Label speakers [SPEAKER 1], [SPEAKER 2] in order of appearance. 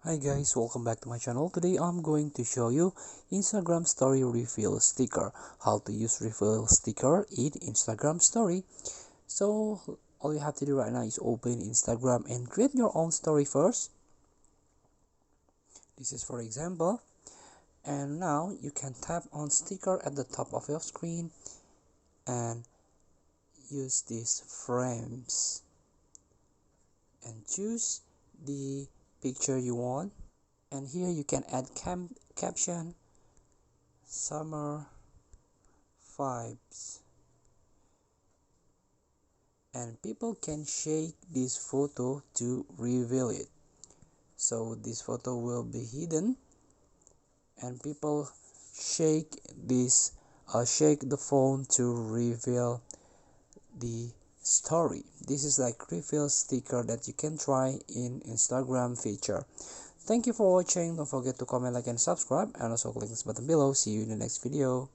[SPEAKER 1] Hi guys, welcome back to my channel. Today I'm going to show you Instagram story reveal sticker, how to use reveal sticker in Instagram story. So all you have to do right now is open Instagram and create your own story first. This is for example, and now you can tap on sticker at the top of your screen and use these frames and choose the picture you want. And here you can add caption, summer vibes, and people can shake this photo to reveal it. So this photo will be hidden and people shake the phone to reveal the story. This is like reveal sticker that you can try in Instagram feature. Thank you for watching. Don't forget to comment, like, and subscribe, and also click this button below. See you in the next video.